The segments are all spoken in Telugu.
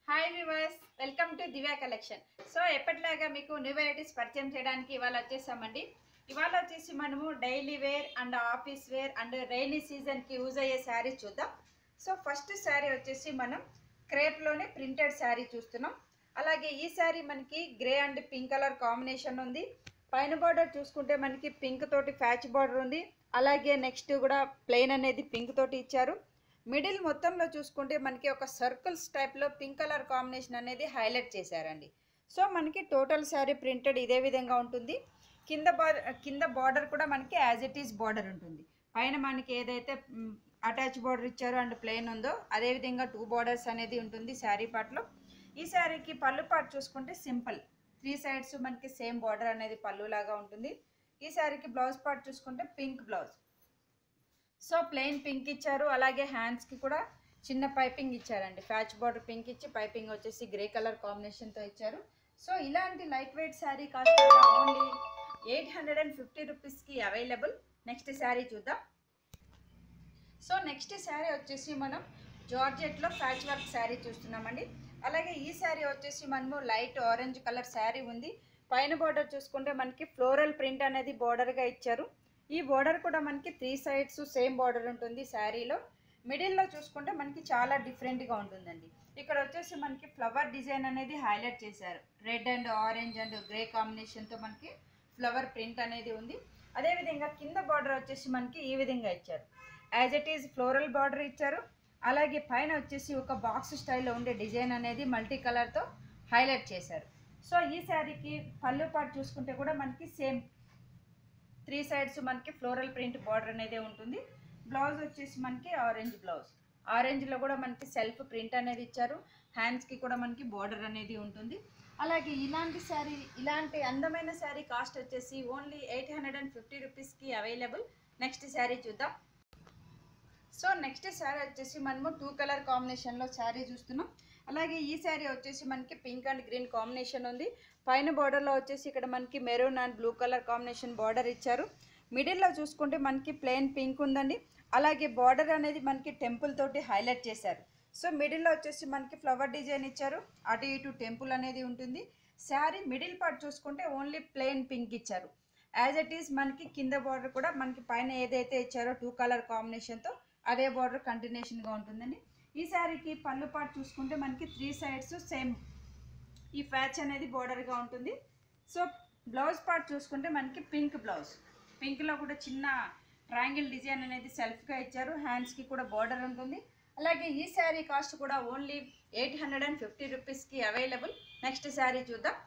Hi viewers, welcome to Divya collection. So ఎప్పటిలాగా మీకు న్యూ వెరైటీస్ పరిచయం చేయడానికి ఇవాళ వచ్చేసామండి. ఇవాళ వచ్చేసి మనము daily wear and office wear and rainy సీజన్కి యూజ్ అయ్యే శారీ చూద్దాం. సో ఫస్ట్ శారీ వచ్చేసి మనం క్రేప్లోనే ప్రింటెడ్ శారీ చూస్తున్నాం. అలాగే ఈ శారీ మనకి grey and pink colour combination ఉంది. పైన బార్డర్ చూసుకుంటే మనకి పింక్ తోటి ఫ్యాచ్ బార్డర్ ఉంది. అలాగే నెక్స్ట్ కూడా ప్లెయిన్ అనేది పింక్ తోటి ఇచ్చారు. మిడిల్ మొత్తంలో చూసుకుంటే మనకి ఒక సర్కిల్స్ టైప్లో పింక్ కలర్ కాంబినేషన్ అనేది హైలైట్ చేశారండి. సో మనకి టోటల్ శారీ ప్రింటెడ్ ఇదే విధంగా ఉంటుంది. కింద బార్డర్ కూడా మనకి యాజ్ ఇట్ ఈస్ బార్డర్ ఉంటుంది. పైన మనకి ఏదైతే అటాచ్ బార్డర్ ఇచ్చారో అండ్ ప్లెయిన్ ఉందో అదేవిధంగా 2 బార్డర్స్ అనేది ఉంటుంది శారీ పార్ట్లో. ఈ శారీకి పళ్ళు పార్ట్ చూసుకుంటే సింపుల్ 3 సైడ్స్ మనకి సేమ్ బార్డర్ అనేది పళ్ళు లాగా ఉంటుంది. ఈ శారీకి బ్లౌజ్ పార్ట్ చూసుకుంటే pink blouse. So plain pink ఇచ్చారు. అలాగే హ్యాండ్స్కి కూడా చిన్న పైపింగ్ ఇచ్చారండి. ఫ్యాచ్ బార్డర్ పింక్ ఇచ్చి పైపింగ్ వచ్చేసి గ్రే కలర్ కాంబినేషన్తో ఇచ్చారు. సో ఇలాంటి light weight sari cost only 850 రూపీస్కి అవైలబుల్. నెక్స్ట్ శారీ చూద్దాం. సో నెక్స్ట్ శారీ వచ్చేసి మనం జార్జెట్లో ఫ్యాచ్ వర్క్ శారీ చూస్తున్నామండి. అలాగే ఈ శారీ వచ్చేసి మనము లైట్ ఆరెంజ్ కలర్ శారీ ఉంది. పైన బార్డర్ చూసుకుంటే మనకి ఫ్లోరల్ ప్రింట్ అనేది బార్డర్గా ఇచ్చారు. ఈ బార్డర్ కూడా మనకి 3 సైడ్స్ సేమ్ బార్డర్ ఉంటుంది శారీలో. మిడిల్లో చూసుకుంటే మనకి చాలా డిఫరెంట్గా ఉంటుందండి. ఇక్కడ వచ్చేసి మనకి ఫ్లవర్ డిజైన్ అనేది హైలైట్ చేశారు. Red and orange and grey కాంబినేషన్తో మనకి ఫ్లవర్ ప్రింట్ అనేది ఉంది. అదేవిధంగా కింద బార్డర్ వచ్చేసి మనకి ఈ విధంగా ఇచ్చారు. As it is floral border ఇచ్చారు. అలాగే పైన వచ్చేసి ఒక బాక్స్ స్టైల్లో ఉండే డిజైన్ అనేది మల్టీ కలర్తో హైలైట్ చేశారు. సో ఈ శారీకి పళ్ళు పార్ట్ చూసుకుంటే కూడా మనకి సేమ్ 3 సైడ్స్ మనకి ఫ్లోరల్ ప్రింట్ బార్డర్ అనేది ఉంటుంది. బ్లౌజ్ వచ్చేసి మనకి ఆరెంజ్ బ్లౌజ్. ఆరెంజ్లో కూడా మనకి సెల్ఫ్ ప్రింట్ అనేది ఇచ్చారు. హ్యాండ్స్కి కూడా మనకి బార్డర్ అనేది ఉంటుంది. అలాగే ఇలాంటి అందమైన శారీ కాస్ట్ వచ్చేసి ఓన్లీ 850 రూపీస్కి అవైలబుల్. నెక్స్ట్ శారీ చూద్దాం. సో నెక్స్ట్ శారీ వచ్చేసి మనము 2 కలర్ కాంబినేషన్లో శారీ చూస్తున్నాం. అలాగే ఈ శారీ వచ్చేసి మనకి పింక్ అండ్ గ్రీన్ కాంబినేషన్ ఉంది. పైన బార్డర్లో వచ్చేసి ఇక్కడ మనకి maroon and blue colour combination border ఇచ్చారు. మిడిల్లో చూసుకుంటే మనకి ప్లెయిన్ పింక్ ఉందండి. అలాగే బార్డర్ అనేది మనకి టెంపుల్ తోటి హైలైట్ చేశారు. సో మిడిల్లో వచ్చేసి మనకి ఫ్లవర్ డిజైన్ ఇచ్చారు. అటు ఇటు టెంపుల్ అనేది ఉంటుంది. శారీ మిడిల్ పార్ట్ చూసుకుంటే ఓన్లీ ప్లెయిన్ పింక్ ఇచ్చారు. యాజ్ ఇట్ ఈస్ మనకి కింద బార్డర్ కూడా మనకి పైన ఏదైతే ఇచ్చారో 2 కలర్ కాంబినేషన్తో అదే బార్డర్ కంటిన్యూషన్గా ఉంటుందండి. ఈ శారీకి పళ్ళు పార్ట్ చూసుకుంటే మనకి 3 సైడ్స్ సేమ్ ఈ ఫ్యాచ్ అనేది బార్డర్గా ఉంటుంది. సో బ్లౌజ్ పార్ట్ చూసుకుంటే మనకి పింక్ బ్లౌజ్. పింక్లో కూడా చిన్న ట్రయాంగిల్ డిజైన్ అనేది సెల్ఫ్గా ఇచ్చారు. హ్యాండ్స్కి కూడా బార్డర్ ఉంటుంది. అలాగే ఈ శారీ కాస్ట్ కూడా ఓన్లీ 850 రూపీస్కి అవైలబుల్. నెక్స్ట్ శారీ చూద్దాం.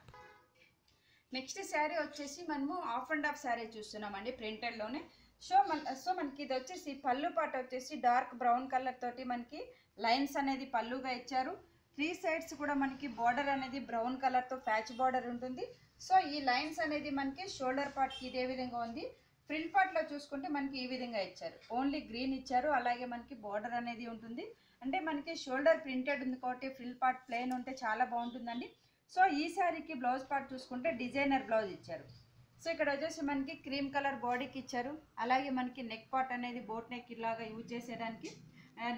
నెక్స్ట్ శారీ వచ్చేసి మనము ఆఫ్ అండ్ ఆఫ్ శారీ చూస్తున్నామండి ప్రింటెడ్లోనే. సో మనకి ఇది వచ్చేసి పళ్ళు పాట వచ్చేసి డార్క్ బ్రౌన్ కలర్ తోటి మనకి లైన్స్ అనేది పళ్ళుగా ఇచ్చారు. 3 సైడ్స్ కూడా మనకి బార్డర్ అనేది బ్రౌన్ కలర్తో ప్యాచ్ బార్డర్ ఉంటుంది. సో ఈ లైన్స్ అనేది మనకి షోల్డర్ పార్ట్కి ఇదే విధంగా ఉంది. ఫ్రంట్ పార్ట్లో చూసుకుంటే మనకి ఈ విధంగా ఇచ్చారు. ఓన్లీ గ్రీన్ ఇచ్చారు. అలాగే మనకి బార్డర్ అనేది ఉంటుంది. అంటే మనకి షోల్డర్ ప్రింటెడ్ ఉంది కాబట్టి ఫ్రంట్ పార్ట్ ప్లెయిన్ ఉంటే చాలా బాగుంటుందండి. సో ఈ శారీకి బ్లౌజ్ పార్ట్ చూసుకుంటే డిజైనర్ బ్లౌజ్ ఇచ్చారు. సో ఇక్కడ వచ్చేసి మనకి క్రీమ్ కలర్ బాడీకి ఇచ్చారు. అలాగే మనకి నెక్ పార్ట్ అనేది బోట్ నెక్ ఇలాగా యూజ్ చేసేయడానికి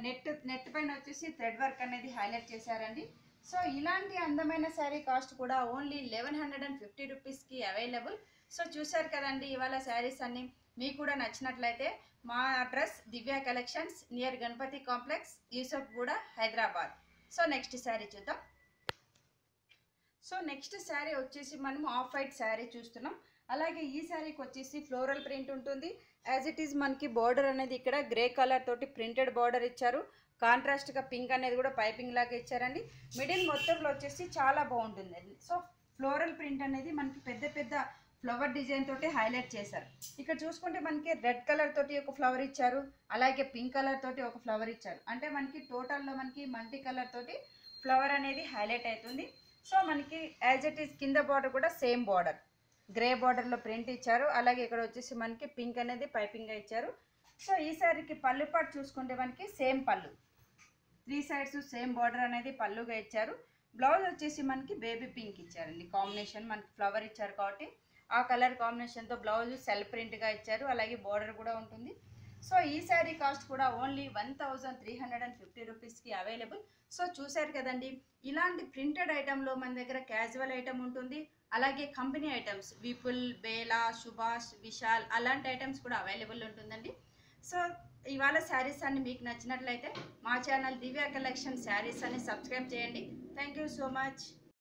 నెట్ పైన వచ్చేసి థ్రెడ్ వర్క్ అనేది హైలైట్ చేశారండి. సో ఇలాంటి అందమైన శారీ కాస్ట్ కూడా ఓన్లీ 1150 రూపీస్కి అవైలబుల్. సో చూశారు కదండి ఇవాళ శారీస్ అన్నీ. మీకు కూడా నచ్చినట్లయితే మా address Divya collections near Ganapati complex, Yousufguda, Hyderabad. So next sari చూద్దాం. సో నెక్స్ట్ శారీ వచ్చేసి మనం ఆఫ్ వైట్ శారీ చూస్తున్నాం. అలాగే ఈ శారీకి వచ్చేసి ఫ్లోరల్ ప్రింట్ ఉంటుంది. యాజ్ ఇట్ ఈజ్ మనకి బార్డర్ అనేది ఇక్కడ గ్రే కలర్ తోటి ప్రింటెడ్ బార్డర్ ఇచ్చారు. కాంట్రాస్ట్గా పింక్ అనేది కూడా పైపింగ్ లాగా ఇచ్చారండి. మిడిల్ మొత్తంలో వచ్చేసి చాలా బాగుంటుందండి. సో ఫ్లోరల్ ప్రింట్ అనేది మనకి పెద్ద పెద్ద ఫ్లవర్ డిజైన్ తోటి హైలైట్ చేశారు. ఇక్కడ చూసుకుంటే మనకి రెడ్ కలర్ తోటి ఒక ఫ్లవర్ ఇచ్చారు. అలాగే పింక్ కలర్ తోటి ఒక ఫ్లవర్ ఇచ్చారు. అంటే మనకి టోటల్లో మనకి మల్టీ కలర్ తోటి ఫ్లవర్ అనేది హైలైట్ అవుతుంది. సో మనకి యాజ్ ఇట్ ఈజ్ కింద బార్డర్ కూడా సేమ్ బార్డర్ గ్రే బార్డర్లో ప్రింట్ ఇచ్చారు. అలాగే ఇక్కడ వచ్చేసి మనకి పింక్ అనేది పైపింగ్గా ఇచ్చారు. సో ఈ శారీకి పళ్ళు పార్ట్ చూసుకుంటే మనకి సేమ్ పళ్ళు 3 సైడ్స్ సేమ్ బార్డర్ అనేది పళ్ళుగా ఇచ్చారు. బ్లౌజ్ వచ్చేసి మనకి బేబీ పింక్ ఇచ్చారండి. కాంబినేషన్ మనకి ఫ్లవర్ ఇచ్చారు కాబట్టి ఆ కలర్ కాంబినేషన్తో బ్లౌజ్ సెల్ఫ్ ప్రింట్గా ఇచ్చారు. అలాగే బార్డర్ కూడా ఉంటుంది. సో ఈ శారీ కాస్ట్ కూడా ఓన్లీ 1350 రూపీస్కి అవైలబుల్. సో చూశారు కదండి, ఇలాంటి ప్రింటెడ్ ఐటెంలో మన దగ్గర క్యాజువల్ ఐటమ్ ఉంటుంది, అలాగే కంపెనీ ఐటమ్స్ విపుల్, బేలా, సుభాష్, విశాల్ అలాంటి ఐటమ్స్ కూడా అవైలబుల్ ఉంటుందండి. సో ఇవాళ శారీస్ అన్ని మీకు నచ్చినట్లయితే మా ఛానల్ దివ్య కలెక్షన్ శారీస్ అని సబ్స్క్రైబ్ చేయండి. Thank you so much.